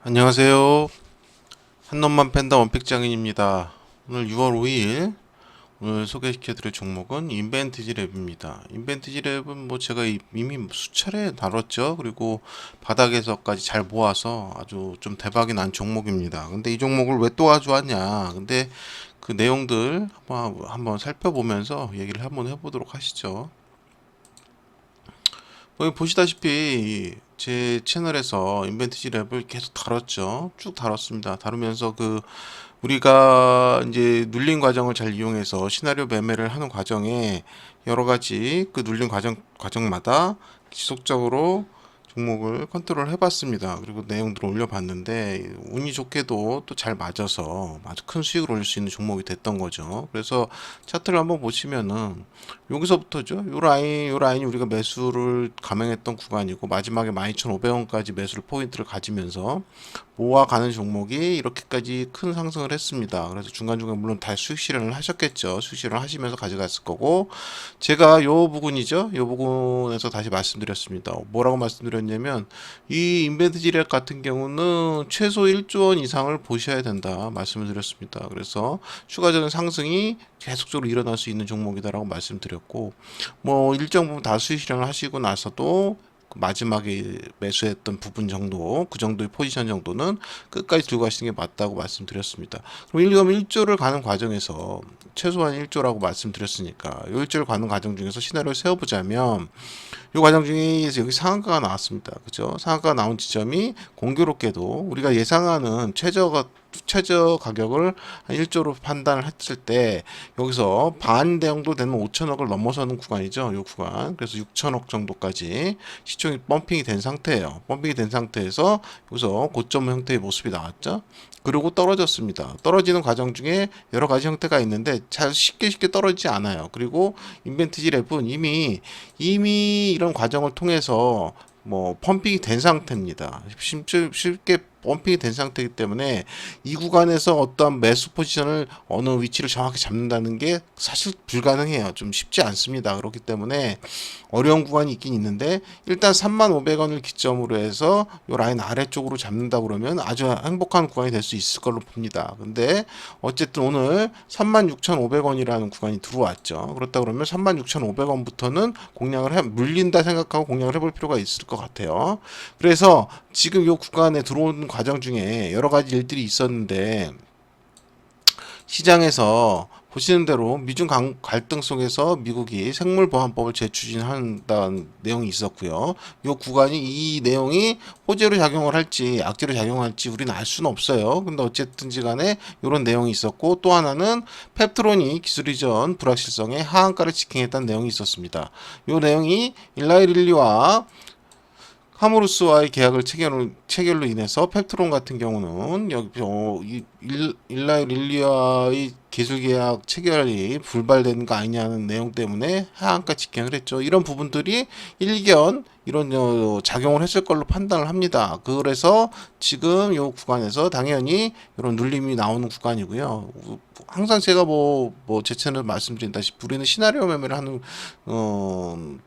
안녕하세요. 한놈만 팬다 원픽장인입니다. 오늘 6월 5일 오늘 소개시켜드릴 종목은 인벤트지 랩입니다. 인벤트지 랩은 뭐 제가 이미 수차례 다뤘죠. 그리고 바닥에서까지 잘 모아서 아주 좀 대박이 난 종목입니다. 근데 이 종목을 왜 또 가져왔냐? 근데 그 내용들 한번 살펴보면서 얘기를 한번 해보도록 하시죠. 여기 보시다시피 제 채널에서 인벤트지 랩을 계속 다뤘죠. 쭉 다뤘습니다. 다루면서 우리가 이제 눌림 과정을 잘 이용해서 시나리오 매매를 하는 과정에 여러 가지 그 눌림 과정마다 지속적으로 종목을 컨트롤 해봤습니다. 그리고 내용들을 올려봤는데 운이 좋게도 또 잘 맞아서 아주 큰 수익을 올릴 수 있는 종목이 됐던 거죠. 그래서 차트를 한번 보시면은 여기서부터죠. 요 라인이 우리가 매수를 감행했던 구간이고 마지막에 12,500원까지 매수를 포인트를 가지면서 모아가는 종목이 이렇게까지 큰 상승을 했습니다. 그래서 중간중간 물론 다 수익 실현을 하셨겠죠. 수익 실현을 하시면서 가져갔을 거고 제가 요 부분이죠. 요 부분에서 다시 말씀드렸습니다. 뭐라고 말씀드렸냐면 이 인베드 지랩 같은 경우는 최소 1조 원 이상을 보셔야 된다 말씀을 드렸습니다. 그래서 추가적인 상승이 계속적으로 일어날 수 있는 종목이다라고 말씀드렸고 뭐 일정 부분 다 수익 실현을 하시고 나서도 그 마지막에 매수했던 부분 정도, 그 정도의 포지션 정도는 끝까지 들고 가시는 게 맞다고 말씀드렸습니다. 그럼 1조를 가는 과정에서 최소한 1조라고 말씀드렸으니까 이 1조를 가는 과정 중에서 시나리오를 세워보자면 이 과정 중에 여기 상한가가 나왔습니다. 그죠? 상한가가 나온 지점이 공교롭게도 우리가 예상하는 최저 가격을 한 1조로 판단을 했을 때 여기서 반 정도 되는 5천억을 넘어서는 구간이죠. 이 구간. 그래서 6천억 정도까지 시총이 펌핑이 된 상태예요. 펌핑이 된 상태에서 여기서 고점 형태의 모습이 나왔죠. 그리고 떨어졌습니다. 떨어지는 과정 중에 여러 가지 형태가 있는데 잘 쉽게 떨어지지 않아요. 그리고 인벤트지 랩은 이미 이런 과정을 통해서 뭐 펌핑이 된 상태입니다. 쉽게 펌핑이 된 상태이기 때문에 이 구간에서 어떠한 매수 포지션을 어느 위치를 정확히 잡는다는 게 사실 불가능해요. 좀 쉽지 않습니다. 그렇기 때문에 어려운 구간이 있긴 있는데 일단 35,000원을 기점으로 해서 이 라인 아래쪽으로 잡는다 그러면 아주 행복한 구간이 될 수 있을 걸로 봅니다. 근데 어쨌든 오늘 36,500원이라는 구간이 들어왔죠. 그렇다 그러면 36,500원부터는 물린다 생각하고 공략을 해볼 필요가 있을 것 같아요. 그래서 지금 이 구간에 들어온 과정 중에 여러 가지 일들이 있었는데 시장에서 보시는 대로 미중 갈등 속에서 미국이 생물보안법을 재추진한다는 내용이 있었고요. 이 구간이 이 내용이 호재로 작용을 할지 악재로 작용할지 우리는 알 수는 없어요. 근데 어쨌든지 간에 이런 내용이 있었고 또 하나는 펩트론이 기술 이전 불확실성의 하한가를 지킹했다는 내용이 있었습니다. 이 내용이 일라이 릴리와 하모루스와의 계약을 체결로 인해서 펩트론 같은 경우는 일라이 릴리아의 기술 계약 체결이 불발되는 거 아니냐는 내용 때문에 하한가 직행을 했죠. 이런 부분들이 일견 이런 작용을 했을 걸로 판단을 합니다. 그래서 지금 이 구간에서 당연히 이런 눌림이 나오는 구간이고요. 항상 제가 제 채널 말씀드린다시피 우리는 시나리오 매매를 하는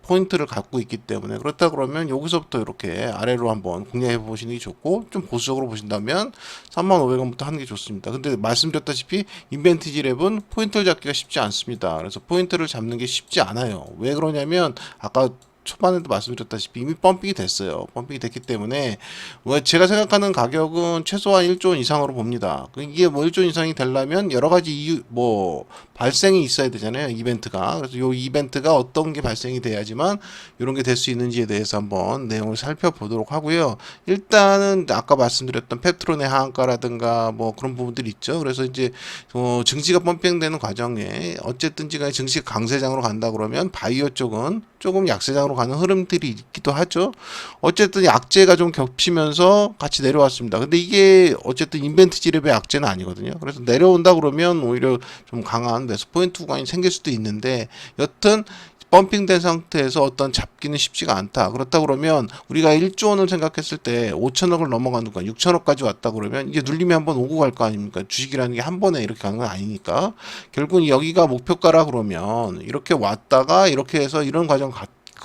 포인트를 갖고 있기 때문에 그렇다 그러면 여기서부터 이렇게 아래로 한번 공략해 보시는 게 좋고 좀 보수적으로 보신다면 35,000원부터 하는 게 좋습니다. 근데 말씀드렸다시피 인벤티지 랩은 포인트를 잡기가 쉽지 않습니다. 그래서 포인트를 잡는 게 쉽지 않아요. 왜 그러냐면 아까 초반에도 말씀드렸다시피 이미 펌핑이 됐어요. 펌핑이 됐기 때문에 제가 생각하는 가격은 최소한 1조 원 이상으로 봅니다. 이게 뭐 1조 원 이상이 되려면 여러 가지 이유 발생이 있어야 되잖아요. 이벤트가. 그래서 이 이벤트가 어떤 게 발생이 돼야지만 이런 게 될 수 있는지에 대해서 한번 내용을 살펴보도록 하고요. 일단은 아까 말씀드렸던 펩트론의 하한가라든가 뭐 그런 부분들이 있죠. 그래서 이제 증시가 펌핑되는 과정에 어쨌든지 간에 증시가 강세장으로 간다 그러면 바이오 쪽은 조금 약세장으로 가는 흐름들이 있기도 하죠. 어쨌든 약재가 좀 겹치면서 같이 내려왔습니다. 근데 이게 어쨌든 인벤트 지랩의 약재는 아니거든요. 그래서 내려온다 그러면 오히려 좀 강한 매수 포인트 구간이 생길 수도 있는데 여튼 펌핑된 상태에서 어떤 잡기는 쉽지가 않다. 그렇다 그러면 우리가 1조 원을 생각했을 때 5천억을 넘어가는 거 6천억까지 왔다 그러면 이게 눌림이 한번 오고 갈 거 아닙니까? 주식이라는 게 한 번에 이렇게 가는 건 아니니까 결국은 여기가 목표가라 그러면 이렇게 왔다가 이렇게 해서 이런 과정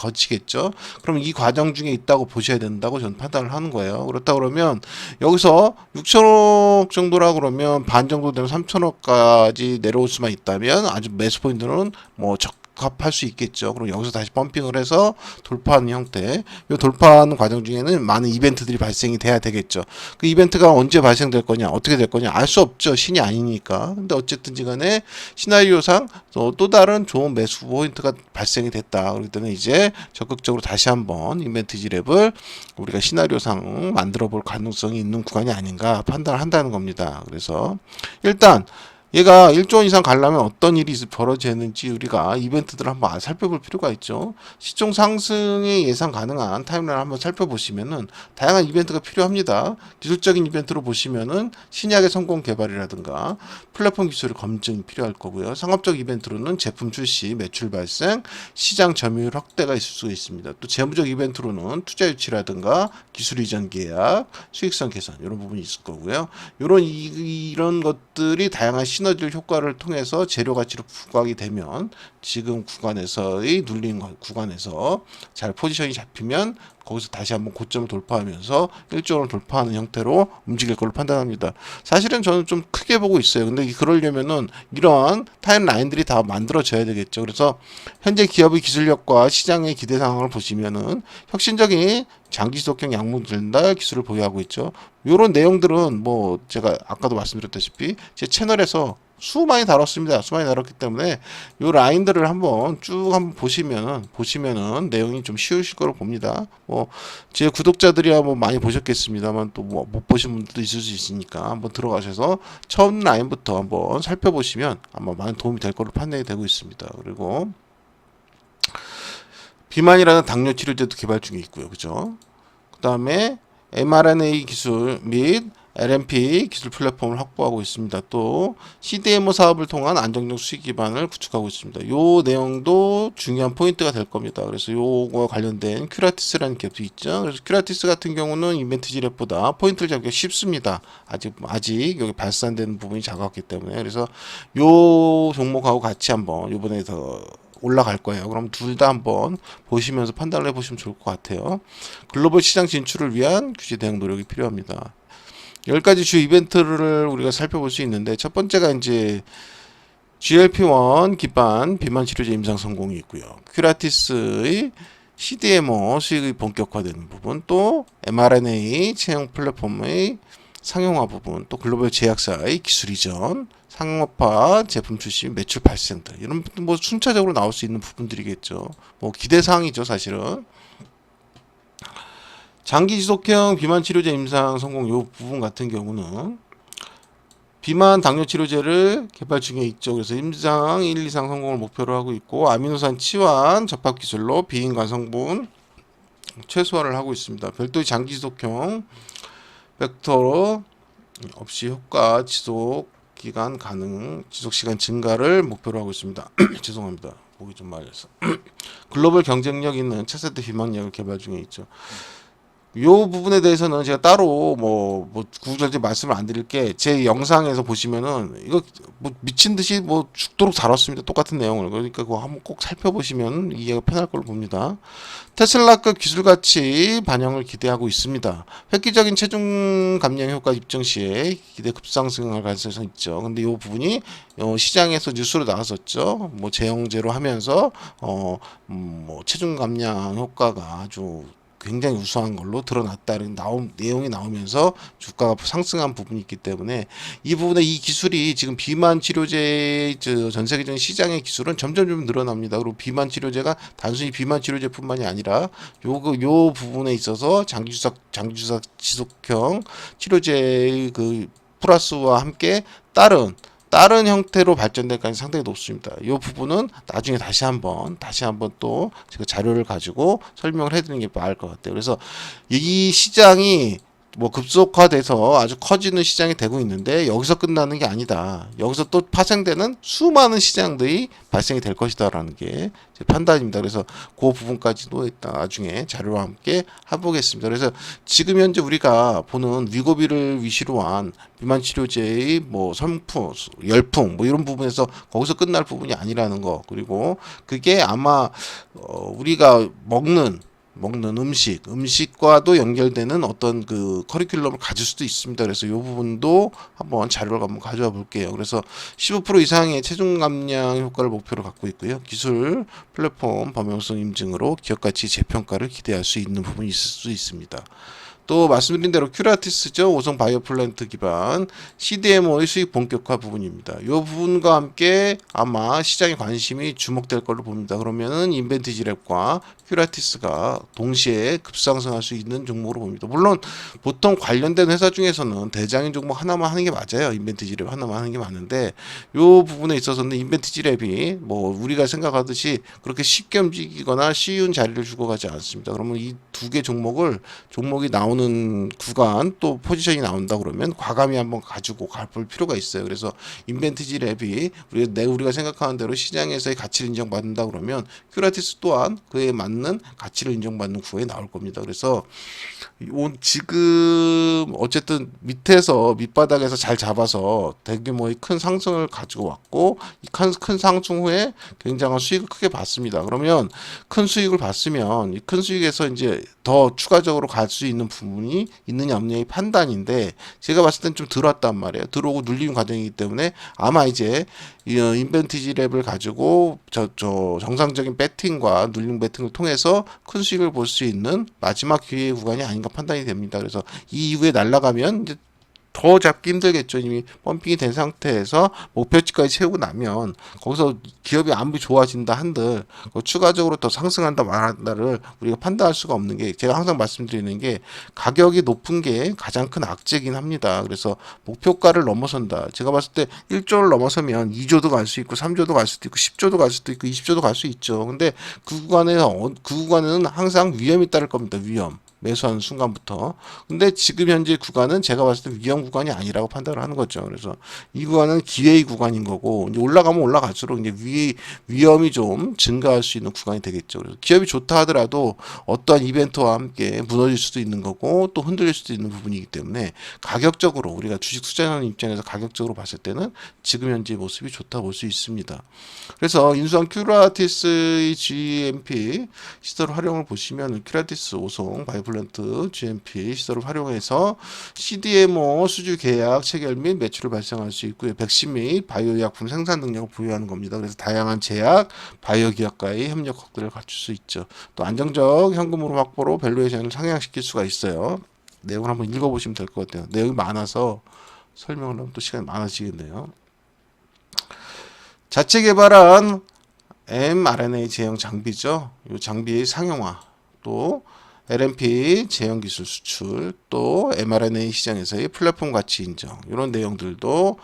거치겠죠. 그럼 이 과정 중에 있다고 보셔야 된다고 저는 판단을 하는 거예요. 그렇다 그러면 여기서 6천억 정도라 그러면 반 정도 되면 3천억까지 내려올 수만 있다면 아주 매수 포인트는 뭐 적합할 수 있겠죠. 그럼 여기서 다시 펌핑을 해서 돌파하는 형태. 이 돌파하는 과정 중에는 많은 이벤트들이 발생이 돼야 되겠죠. 그 이벤트가 언제 발생될 거냐, 어떻게 될 거냐 알 수 없죠. 신이 아니니까. 근데 어쨌든지 간에 시나리오상 또 다른 좋은 매수 포인트가 발생이 됐다. 그렇기 때문에 이제 적극적으로 다시 한번 이벤트 지랩을 우리가 시나리오상 만들어 볼 가능성이 있는 구간이 아닌가 판단을 한다는 겁니다. 그래서 일단 얘가 1조 원 이상 가려면 어떤 일이 벌어지는지 우리가 이벤트들을 한번 살펴볼 필요가 있죠. 시총 상승의 예상 가능한 타임라인을 한번 살펴보시면은 다양한 이벤트가 필요합니다. 기술적인 이벤트로 보시면은 신약의 성공 개발이라든가 플랫폼 기술의 검증이 필요할 거고요. 상업적 이벤트로는 제품 출시, 매출 발생, 시장 점유율 확대가 있을 수 있습니다. 또 재무적 이벤트로는 투자 유치라든가 기술 이전 계약, 수익성 개선 이런 부분이 있을 거고요. 이런 것들이 다양한 시너지 효과를 통해서 재료 가치로 부각이 되면 지금 구간에서의 눌린 구간에서 잘 포지션이 잡히면 거기서 다시 한번 고점을 돌파하면서 1조 원을 돌파하는 형태로 움직일 걸로 판단합니다. 사실은 저는 좀 크게 보고 있어요. 근데 그러려면은 이러한 타임라인들이 다 만들어져야 되겠죠. 그래서 현재 기업의 기술력과 시장의 기대 상황을 보시면은 혁신적인 장기 지속형 약물 전달 기술을 보유하고 있죠. 이런 내용들은 뭐 제가 아까도 말씀드렸다시피 제 채널에서 수많이 다뤘습니다. 수많이 다뤘기 때문에 이 라인들을 한번 보시면은 내용이 좀 쉬우실 거로 봅니다. 뭐 제 구독자들이야 뭐 많이 보셨겠습니다만 또 뭐 못 보신 분들도 있을 수 있으니까 한번 들어가셔서 처음 라인부터 한번 살펴보시면 아마 많은 도움이 될 거로 판단이 되고 있습니다. 그리고 비만이라는 당뇨 치료제도 개발 중에 있고요. 그죠? 그 다음에 mRNA 기술 및 LNP 기술 플랫폼을 확보하고 있습니다. 또 CDMO 사업을 통한 안정적 수익 기반을 구축하고 있습니다. 요 내용도 중요한 포인트가 될 겁니다. 그래서 요거와 관련된 큐라티스라는 기업도 있죠. 그래서 큐라티스 같은 경우는 이벤트 지랩보다 포인트를 잡기가 쉽습니다. 아직 여기 발산되는 부분이 작았기 때문에. 그래서 요 종목하고 같이 한번 요번에 더 올라갈 거예요. 그럼 둘 다 한번 보시면서 판단을 해보시면 좋을 것 같아요. 글로벌 시장 진출을 위한 규제 대응 노력이 필요합니다. 10가지 주 이벤트를 우리가 살펴볼 수 있는데 첫 번째가 이제 GLP-1 기반 비만 치료제 임상 성공이 있고요. 큐라티스의 CDMO 수익이 본격화되는 부분, 또 mRNA 체형 플랫폼의 상용화 부분, 또 글로벌 제약사의 기술 이전, 상업화 제품 출시, 매출 발생 등 이런 뭐 순차적으로 나올 수 있는 부분들이겠죠. 뭐 기대 사항이죠, 사실은. 장기 지속형 비만 치료제 임상 성공 요 부분 같은 경우는 비만 당뇨 치료제를 개발 중에 있죠. 그래서 임상 1, 2상 성공을 목표로 하고 있고 아미노산 치환 접합 기술로 비인간 성분 최소화를 하고 있습니다. 별도의 장기 지속형 벡터로 없이 효과 지속 기간 가능 지속 시간 증가를 목표로 하고 있습니다. 죄송합니다. 목이 좀 말려서. 글로벌 경쟁력 있는 차세대 비만약을 개발 중에 있죠. 이 부분에 대해서는 제가 따로 뭐 구구절절 말씀을 안 드릴 게 제 영상에서 보시면은 이거 뭐 미친 듯이 뭐 죽도록 다뤘습니다. 똑같은 내용을. 그러니까 그거 한번 꼭 살펴보시면 이해가 편할 걸로 봅니다. 테슬라급 기술 가치 반영을 기대하고 있습니다. 획기적인 체중 감량 효과 입증 시에 기대 급상승할 가능성이 있죠. 근데 이 부분이 시장에서 뉴스로 나왔었죠. 뭐 제형제로 하면서 뭐 체중 감량 효과가 아주 굉장히 우수한 걸로 드러났다는 내용이 나오면서 주가가 상승한 부분이 있기 때문에 이 부분에 이 기술이 지금 비만 치료제 전 세계적인 시장의 기술은 점점 좀 늘어납니다. 그리고 비만 치료제가 단순히 비만 치료제뿐만이 아니라 요 부분에 있어서 장기 지속형 치료제의 그 플러스와 함께 다른 형태로 발전될 가능성이 상당히 높습니다. 이 부분은 나중에 다시 한번 또 제가 자료를 가지고 설명을 해드리는 게 나을 것 같아요. 그래서 이 시장이 뭐 급속화돼서 아주 커지는 시장이 되고 있는데 여기서 끝나는 게 아니다. 여기서 또 파생되는 수많은 시장들이 발생이 될 것이다라는 게 제 판단입니다. 그래서 그 부분까지도 일단 나중에 자료와 함께 해보겠습니다. 그래서 지금 현재 우리가 보는 위고비를 위시로 한 비만 치료제의 뭐 선풍, 열풍 뭐 이런 부분에서 거기서 끝날 부분이 아니라는 거. 그리고 그게 아마 우리가 먹는 음식과도 연결되는 어떤 그 커리큘럼을 가질 수도 있습니다. 그래서 이 부분도 한번 자료를 한번 가져와 볼게요. 그래서 15% 이상의 체중 감량 효과를 목표로 갖고 있고요. 기술 플랫폼 범용성 인증으로 기업 가치 재평가를 기대할 수 있는 부분이 있을 수 있습니다. 또 말씀드린 대로 큐라티스죠. 오성 바이오 플랜트 기반 CDMO의 수익 본격화 부분입니다. 이 부분과 함께 아마 시장의 관심이 주목될 걸로 봅니다. 그러면은 인벤티지랩과 큐라티스가 동시에 급상승할 수 있는 종목으로 봅니다. 물론 보통 관련된 회사 중에서는 대장인 종목 하나만 하는 게 맞아요. 인벤티지랩 하나만 하는 게 맞는데 이 부분에 있어서는 인벤티지랩이 뭐 우리가 생각하듯이 그렇게 쉽게 움직이거나 쉬운 자리를 주고 가지 않습니다. 그러면 이 두 개 종목이 나오는 구간 또 포지션이 나온다 그러면 과감히 한번 가지고 가볼 필요가 있어요. 그래서 인벤티지랩이 우리가 생각하는 대로 시장에서의 가치를 인정받는다 그러면 큐라티스 또한 그에 맞는 가치를 인정받는 구간에 나올 겁니다. 그래서 지금 어쨌든 밑바닥에서 잘 잡아서 대규모의 큰 상승을 가지고 왔고 이 큰 상승 후에 굉장한 수익을 크게 봤습니다. 그러면 큰 수익을 봤으면 이 큰 수익에서 이제 더 추가적으로 갈 수 있는 부분이 있느냐 없느냐의 판단인데 제가 봤을 땐 좀 들어왔단 말이에요. 들어오고 눌리는 과정이기 때문에 아마 이제 인벤티지랩을 가지고 정상적인 배팅과 눌림 배팅을 통해서 큰 수익을 볼 수 있는 마지막 기회 구간이 아닌가 판단이 됩니다. 그래서 이 이후에 날아가면 이제 더 잡기 힘들겠죠. 이미 펌핑이 된 상태에서 목표치까지 채우고 나면 거기서 기업이 아무리 좋아진다 한들 추가적으로 더 상승한다 말한다를 우리가 판단할 수가 없는 게 제가 항상 말씀드리는 게 가격이 높은 게 가장 큰 악재긴 합니다. 그래서 목표가를 넘어선다. 제가 봤을 때 1조를 넘어서면 2조도 갈 수 있고 3조도 갈 수도 있고 10조도 갈 수도 있고 20조도 갈 수 있죠. 근데 그 구간에는 항상 위험이 따를 겁니다. 위험. 매수하는 순간부터. 근데 지금 현재 구간은 제가 봤을 때 위험 구간이 아니라고 판단을 하는 거죠. 그래서 이 구간은 기회의 구간인 거고 이제 올라가면 올라갈수록 이제 위험이 좀 증가할 수 있는 구간이 되겠죠. 그래서 기업이 좋다 하더라도 어떠한 이벤트와 함께 무너질 수도 있는 거고 또 흔들릴 수도 있는 부분이기 때문에 가격적으로 우리가 주식 투자하는 입장에서 가격적으로 봤을 때는 지금 현재 모습이 좋다 볼 수 있습니다. 그래서 인수한 큐라티스의 GMP 시설 활용을 보시면 큐라티스 오송 바이오플랜트 GMP 시설을 활용해서 CDMO 수주 계약 체결 및 매출을 발생할 수 있고요. 백신 및 바이오 의약품 생산 능력을 보유하는 겁니다. 그래서 다양한 제약, 바이오 기업과의 협력 확대를 갖출 수 있죠. 또 안정적 현금으로 확보로 밸류에이션을 상향시킬 수가 있어요. 내용을 한번 읽어보시면 될 것 같아요. 내용이 많아서 설명을 하면 또 시간이 많아지겠네요. 자체 개발한 mRNA 제형 장비죠. 이 장비의 상용화, 또 LNP 제형 기술 수출, 또 mRNA 시장에서의 플랫폼 가치 인정 이런 내용들도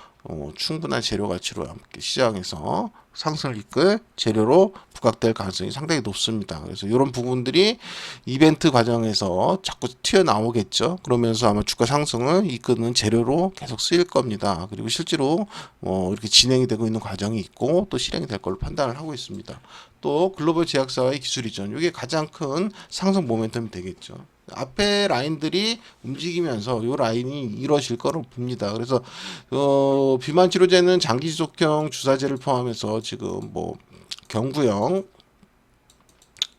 충분한 재료 가치로 함께 시장에서 상승을 이끌 재료로 부각될 가능성이 상당히 높습니다. 그래서 이런 부분들이 이벤트 과정에서 자꾸 튀어나오겠죠. 그러면서 아마 주가 상승을 이끄는 재료로 계속 쓰일 겁니다. 그리고 실제로 이렇게 진행이 되고 있는 과정이 있고 또 실행이 될 걸로 판단을 하고 있습니다. 또 글로벌 제약사와의 기술 이전 이게 가장 큰 상승 모멘텀이 되겠죠. 앞에 라인들이 움직이면서 이 라인이 이루어질 거로 봅니다. 그래서 비만 치료제는 장기 지속형 주사제를 포함해서 지금 뭐 경구형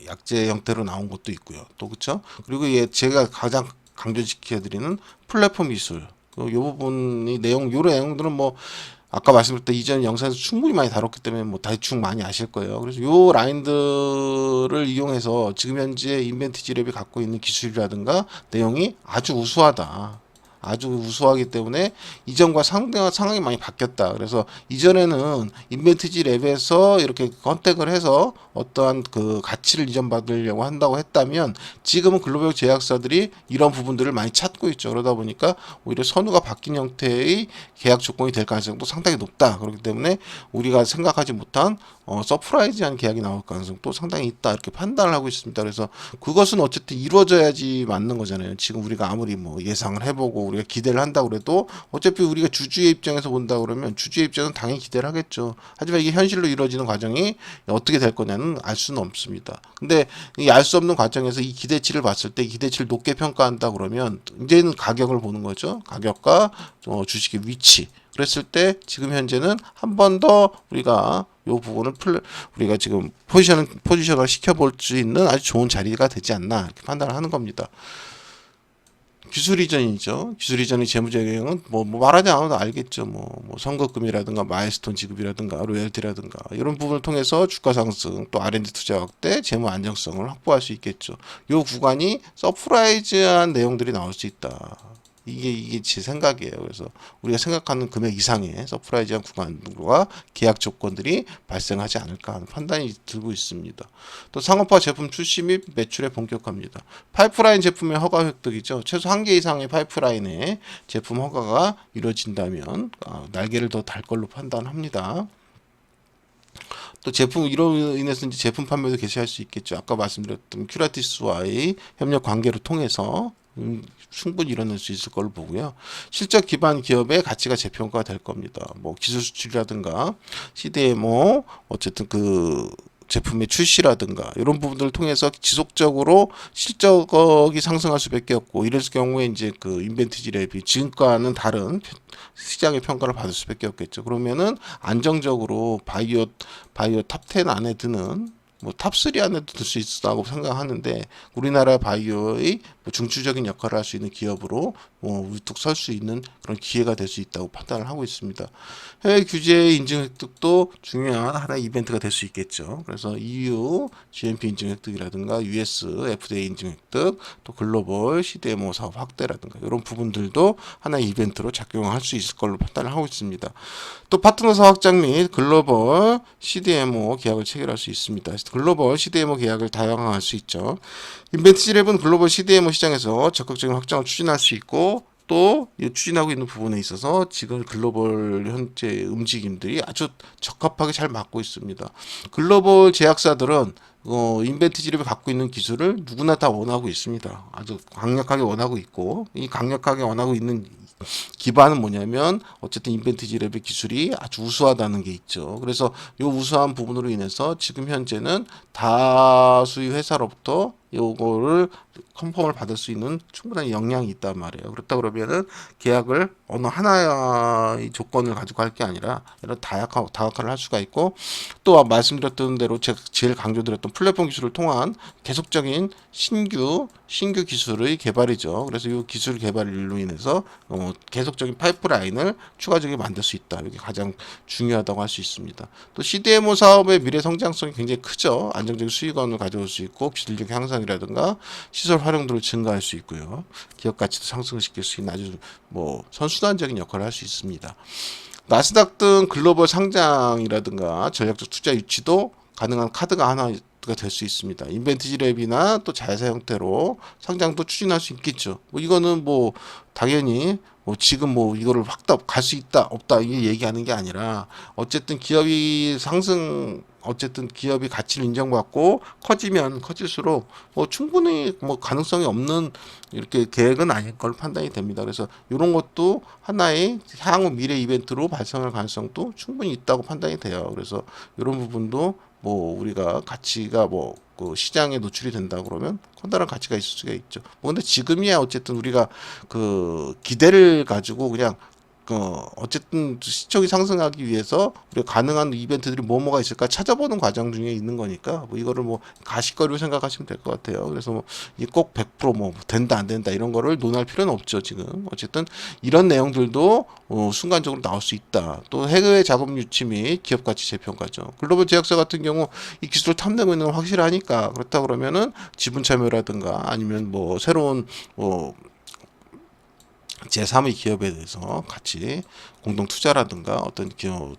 약제 형태로 나온 것도 있고요. 또 그렇죠. 그리고 제가 가장 강조시켜드리는 플랫폼 기술. 이 부분이 요 내용들은 뭐 아까 말씀드렸던 이전 영상에서 충분히 많이 다뤘기 때문에 뭐 대충 많이 아실 거예요. 그래서 요 라인들을 이용해서 지금 현재 인벤티지랩이 갖고 있는 기술이라든가 내용이 아주 우수하다. 아주 우수하기 때문에 이전과 상황이 많이 바뀌었다. 그래서 이전에는 인벤티지 랩에서 이렇게 컨택을 해서 어떠한 그 가치를 이전받으려고 한다고 했다면 지금은 글로벌 제약사들이 이런 부분들을 많이 찾고 있죠. 그러다 보니까 오히려 선후가 바뀐 형태의 계약 조건이 될 가능성도 상당히 높다. 그렇기 때문에 우리가 생각하지 못한 서프라이즈한 계약이 나올 가능성도 상당히 있다. 이렇게 판단을 하고 있습니다. 그래서 그것은 어쨌든 이루어져야지 맞는 거잖아요. 지금 우리가 아무리 뭐 예상을 해보고 우리가 기대를 한다고 그래도 어차피 우리가 주주의 입장에서 본다 그러면 주주의 입장은 당연히 기대를 하겠죠. 하지만 이게 현실로 이루어지는 과정이 어떻게 될 거냐는 알 수는 없습니다. 근데 이 알 수 없는 과정에서 이 기대치를 봤을 때 기대치를 높게 평가한다 그러면 이제는 가격을 보는 거죠. 가격과 주식의 위치. 그랬을 때 지금 현재는 한 번 더 우리가 요 부분을 우리가 지금 포지션을 시켜볼 수 있는 아주 좋은 자리가 되지 않나 이렇게 판단을 하는 겁니다. 기술 이전이죠. 기술 이전의 재무제형은 뭐 말하지 않아도 알겠죠. 뭐 선급금이라든가 마일스톤 지급이라든가 로열티라든가 이런 부분을 통해서 주가 상승 또 R&D 투자 확대 재무 안정성을 확보할 수 있겠죠. 요 구간이 서프라이즈한 내용들이 나올 수 있다. 이게 제 생각이에요. 그래서 우리가 생각하는 금액 이상의 서프라이즈한 구간과 계약 조건들이 발생하지 않을까 하는 판단이 들고 있습니다. 또 상업화 제품 출시 및 매출에 본격화입니다. 파이프라인 제품의 허가 획득이죠. 최소 한 개 이상의 파이프라인의 제품 허가가 이루어진다면 날개를 더 달 걸로 판단합니다. 또 이로 인해서 이제 제품 판매도 개시할 수 있겠죠. 아까 말씀드렸던 큐라티스와의 협력 관계를 통해서 충분히 일어날 수 있을 걸로 보고요. 실적 기반 기업의 가치가 재평가가 될 겁니다. 뭐 기술 수출이라든가 CDMO 어쨌든 그 제품의 출시라든가 이런 부분들을 통해서 지속적으로 실적이 상승할 수밖에 없고 이럴 경우에 이제 그 인벤티지 랩이 지금과는 다른 시장의 평가를 받을 수밖에 없겠죠. 그러면은 안정적으로 바이오 탑10 안에 드는 뭐 탑3 안에도 들 수 있다고 생각하는데 우리나라 바이오의 뭐 중추적인 역할을 할 수 있는 기업으로 우뚝 설 수 있는 그런 기회가 될 수 있다고 판단을 하고 있습니다. 해외 규제 인증 획득도 중요한 하나의 이벤트가 될 수 있겠죠. 그래서 EU GMP 인증 획득이라든가 US FDA 인증 획득 또 글로벌 CDMO 사업 확대라든가 이런 부분들도 하나의 이벤트로 작용할 수 있을 걸로 판단을 하고 있습니다. 또 파트너사 확장 및 글로벌 CDMO 계약을 체결할 수 있습니다. 글로벌 CDMO 계약을 다양화할 수 있죠. 인벤티지 랩은 글로벌 CDMO 시장에서 적극적인 확장을 추진할 수 있고 또 추진하고 있는 부분에 있어서 지금 글로벌 현재 움직임들이 아주 적합하게 잘 맞고 있습니다. 글로벌 제약사들은 인벤티지 랩이 갖고 있는 기술을 누구나 다 원하고 있습니다. 아주 강력하게 원하고 있고 이 강력하게 원하고 있는 기반은 뭐냐면 어쨌든 인벤티지 랩의 기술이 아주 우수하다는 게 있죠. 그래서 이 우수한 부분으로 인해서 지금 현재는 다수의 회사로부터 요거를 컨펌을 받을 수 있는 충분한 역량이 있단 말이에요. 그렇다 그러면은 계약을 어느 하나의 조건을 가지고 할 게 아니라 이런 다각화를 할 수가 있고 또 말씀드렸던 대로 제가 제일 강조드렸던 플랫폼 기술을 통한 계속적인 신규 기술의 개발이죠. 그래서 이 기술 개발로 인해서 계속적인 파이프라인을 추가적으로 만들 수 있다. 이게 가장 중요하다고 할 수 있습니다. 또 CDMO 사업의 미래 성장성이 굉장히 크죠. 안정적인 수익원을 가져올 수 있고 기술력 향상이라든가 시설 활용도를 증가할 수 있고요. 기업 가치도 상승시킬 수 있는 아주 뭐 선순환적인 역할을 할 수 있습니다. 나스닥 등 글로벌 상장이라든가 전략적 투자 유치도 가능한 카드가 하나 될 수 있습니다. 인벤티지 랩이나 또 자회사 형태로 상장도 추진할 수 있겠죠. 뭐 이거는 뭐 당연히 지금 이거를 확 갈 수 있다 없다 이게 얘기하는 게 아니라 어쨌든 기업이 어쨌든 기업이 가치를 인정받고 커지면 커질수록 충분히 가능성이 없는 이렇게 계획은 아닐 걸 판단이 됩니다. 그래서 이런 것도 하나의 향후 미래 이벤트로 발생할 가능성도 충분히 있다고 판단이 돼요. 그래서 이런 부분도 우리가 가치가 그 시장에 노출이 된다 그러면 커다란 가치가 있을 수가 있죠. 근데 지금이야 어쨌든 우리가 그 기대를 가지고 그냥 어쨌든 시총이 상승하기 위해서 우리가 가능한 이벤트들이 뭐가 있을까 찾아보는 과정 중에 있는 거니까 이거를 가십거리로 생각하시면 될 것 같아요. 그래서 이게 꼭 100% 된다 안 된다 이런 거를 논할 필요는 없죠. 지금 어쨌든 이런 내용들도 순간적으로 나올 수 있다. 또 해외 자금 유치 및 기업 가치 재평가죠. 글로벌 제약사 같은 경우 이 기술을 탐내고 있는 건 확실하니까 그렇다 그러면은 지분 참여라든가 아니면 새로운 제3의 기업에 대해서 같이 공동 투자라든가 어떤 기업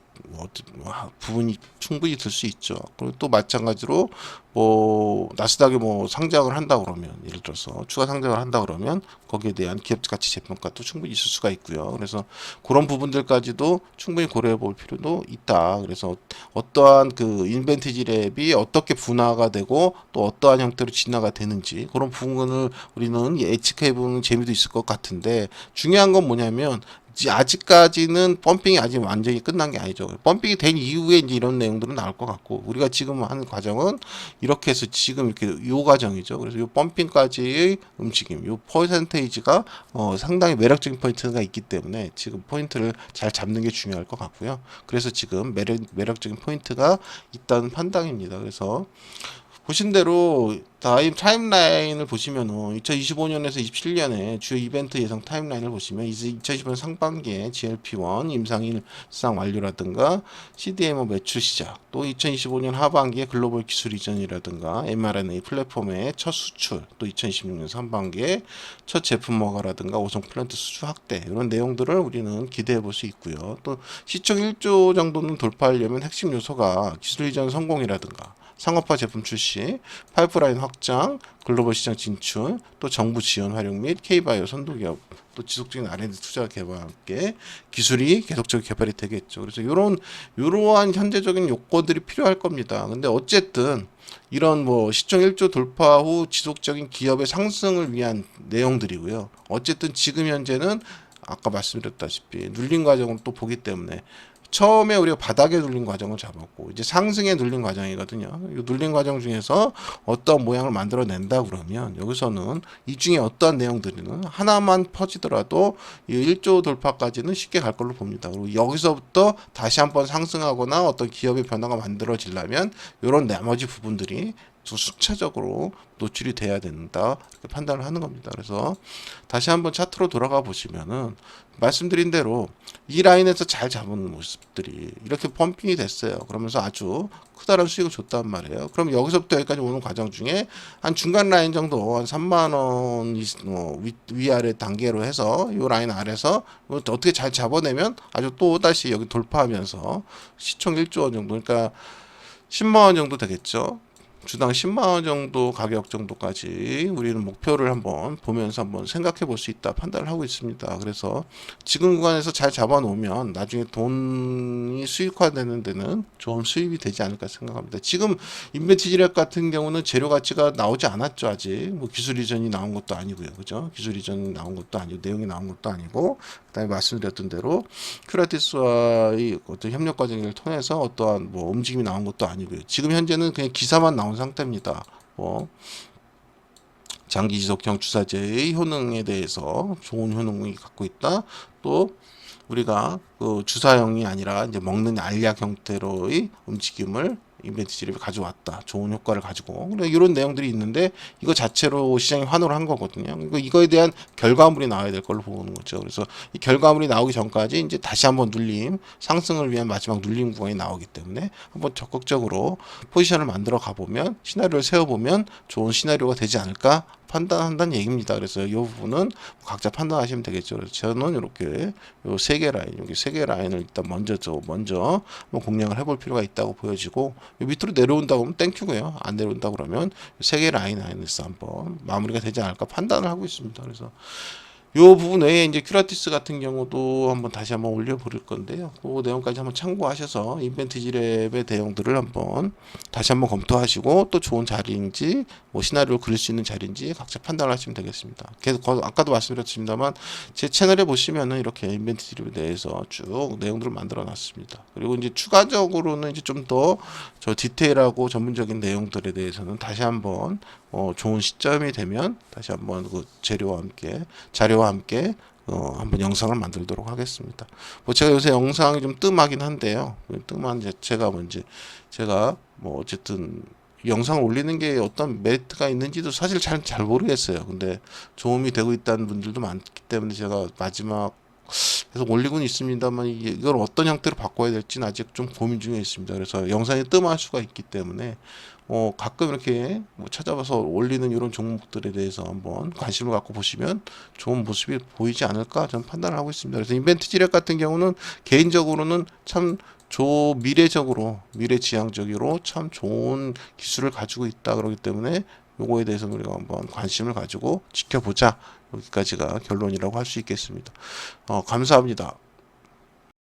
부분이 충분히 들 수 있죠. 그리고 또 마찬가지로 뭐 나스닥에 뭐 상장을 한다 그러면, 예를 들어서 추가 상장을 한다 그러면 거기에 대한 기업 가치 재평가도 충분히 있을 수가 있고요. 그래서 그런 부분들까지도 충분히 고려해 볼 필요도 있다. 그래서 어떠한 그 인벤티지 랩이 어떻게 분화가 되고 또 어떠한 형태로 진화가 되는지 그런 부분을 우리는 예측해 보는 재미도 있을 것 같은데, 중요한 건 뭐냐면 아직까지는 펌핑이 아직 완전히 끝난 게 아니죠. 펌핑이 된 이후에 이제 이런 내용들은 나올 것 같고, 우리가 지금 하는 과정은 이렇게 해서 지금 이렇게 요 과정이죠. 그래서 요 펌핑까지의 움직임, 요 퍼센테이지가 상당히 매력적인 포인트가 있기 때문에 지금 포인트를 잘 잡는 게 중요할 것 같고요. 그래서 지금 매력적인 포인트가 있다는 판단입니다. 그래서 보신 대로 타임라인을 보시면은 2025년에서 27년에 주요 이벤트 예상 타임라인을 보시면 이제 2025년 상반기에 GLP-1 임상 일상 완료라든가 CDMO 매출 시작, 또 2025년 하반기에 글로벌 기술 이전이라든가 mRNA 플랫폼의 첫 수출, 또 2026년 상반기에 첫 제품 허가라든가 오성 플랜트 수주 확대, 이런 내용들을 우리는 기대해 볼 수 있고요. 또 시총 1조 정도는 돌파하려면 핵심 요소가 기술 이전 성공이라든가 상업화 제품 출시, 파이프라인 확장, 글로벌 시장 진출, 또 정부 지원 활용 및 K바이오 선도기업, 또 지속적인 R&D 투자 개발과 함께 기술이 계속적으로 개발이 되겠죠. 그래서 이러한 현재적인 요건들이 필요할 겁니다. 근데 어쨌든 이런 뭐 시총 1조 돌파 후 지속적인 기업의 상승을 위한 내용들이고요. 어쨌든 지금 현재는 아까 말씀드렸다시피 눌림 과정을 또 보기 때문에 처음에 우리가 바닥에 눌린 과정을 잡았고 이제 상승에 눌린 과정이거든요. 이 눌린 과정 중에서 어떤 모양을 만들어낸다 그러면 여기서는 이 중에 어떠한 내용들은 하나만 퍼지더라도 이 1조 돌파까지는 쉽게 갈 걸로 봅니다. 그리고 여기서부터 다시 한번 상승하거나 어떤 기업의 변화가 만들어지려면 이런 나머지 부분들이 순차적으로 노출이 돼야 된다, 이렇게 판단을 하는 겁니다. 그래서 다시 한번 차트로 돌아가 보시면은 말씀드린 대로 이 라인에서 잘 잡은 모습들이 이렇게 펌핑이 됐어요. 그러면서 아주 크다란 수익을 줬단 말이에요. 그럼 여기서부터 여기까지 오는 과정 중에 한 중간 라인 정도 한 3만 원 위아래 단계로 해서 이 라인 아래서 어떻게 잘 잡아내면 아주 또 다시 여기 돌파하면서 시총 1조 원 정도, 그러니까 10만 원 정도 되겠죠. 주당 10만 원 정도 가격 정도까지 우리는 목표를 한번 보면서 한번 생각해 볼 수 있다 판단을 하고 있습니다. 그래서 지금 구간에서 잘 잡아 놓으면 나중에 돈이 수익화되는 데는 좋은 수입이 되지 않을까 생각합니다. 지금 인벤티지랩 같은 경우는 재료 가치가 나오지 않았죠. 아직 뭐 기술 이전이 나온 것도 아니고요. 그죠? 기술 이전이 나온 것도 아니고 내용이 나온 것도 아니고, 그다음에 말씀드렸던 대로 큐라티스와의 어떤 협력 과정을 통해서 어떠한 뭐 움직임이 나온 것도 아니고요. 지금 현재는 그냥 기사만 나온 상태입니다. 뭐 장기 지속형 주사제의 효능에 대해서 좋은 효능이 갖고 있다. 또 우리가 그 주사형이 아니라 이제 먹는 알약 형태로의 움직임을 인벤티지랩이 가져왔다. 좋은 효과를 가지고. 이런 내용들이 있는데 이거 자체로 시장이 환호를 한 거거든요. 이거에 대한 결과물이 나와야 될 걸로 보는 거죠. 그래서 이 결과물이 나오기 전까지 이제 다시 한번 눌림, 상승을 위한 마지막 눌림 구간이 나오기 때문에 한번 적극적으로 포지션을 만들어 가보면, 시나리오를 세워보면 좋은 시나리오가 되지 않을까 판단한다는 얘기입니다. 그래서 이 부분은 각자 판단하시면 되겠죠. 그래서 저는 이렇게 요 세 개 라인, 여기 세 개 라인을 일단 먼저 한번 공략을 해볼 필요가 있다고 보여지고, 밑으로 내려온다고 하면 땡큐고요. 안 내려온다 그러면 세 개 라인 안에서 한번 마무리가 되지 않을까 판단을 하고 있습니다. 그래서 요 부분 외에 이제 큐라티스 같은 경우도 한번 다시 한번 올려버릴 건데요. 그 내용까지 한번 참고하셔서 인벤티지랩의 내용들을 한번 다시 한번 검토하시고, 또 좋은 자리인지 뭐 시나리오를 그릴 수 있는 자리인지 각자 판단을 하시면 되겠습니다. 계속 아까도 말씀드렸습니다만 제 채널에 보시면은 이렇게 인벤티지랩에 대해서 쭉 내용들을 만들어 놨습니다. 그리고 이제 추가적으로는 이제 좀 더 저 디테일하고 전문적인 내용들에 대해서는 다시 한번 좋은 시점이 되면 다시 한번 그 자료와 함께 한번 영상을 만들도록 하겠습니다. 뭐 제가 요새 영상이 좀 뜸하긴 한데요. 뜸한 자체가 뭔지 제가 뭐 어쨌든 영상을 올리는 게 어떤 메리트가 있는지도 사실 잘 모르겠어요. 근데 도움이 되고 있다는 분들도 많기 때문에 제가 마지막 계속 올리고는 있습니다만 이걸 어떤 형태로 바꿔야 될지는 아직 좀 고민 중에 있습니다. 그래서 영상이 뜸할 수가 있기 때문에 가끔 이렇게 뭐 찾아봐서 올리는 이런 종목들에 대해서 한번 관심을 갖고 보시면 좋은 모습이 보이지 않을까 저는 판단을 하고 있습니다. 그래서 인벤트지랩 같은 경우는 개인적으로는 참 미래적으로 미래지향적으로 참 좋은 기술을 가지고 있다 그러기 때문에 요거에 대해서 우리가 한번 관심을 가지고 지켜보자. 여기까지가 결론이라고 할 수 있겠습니다. 감사합니다.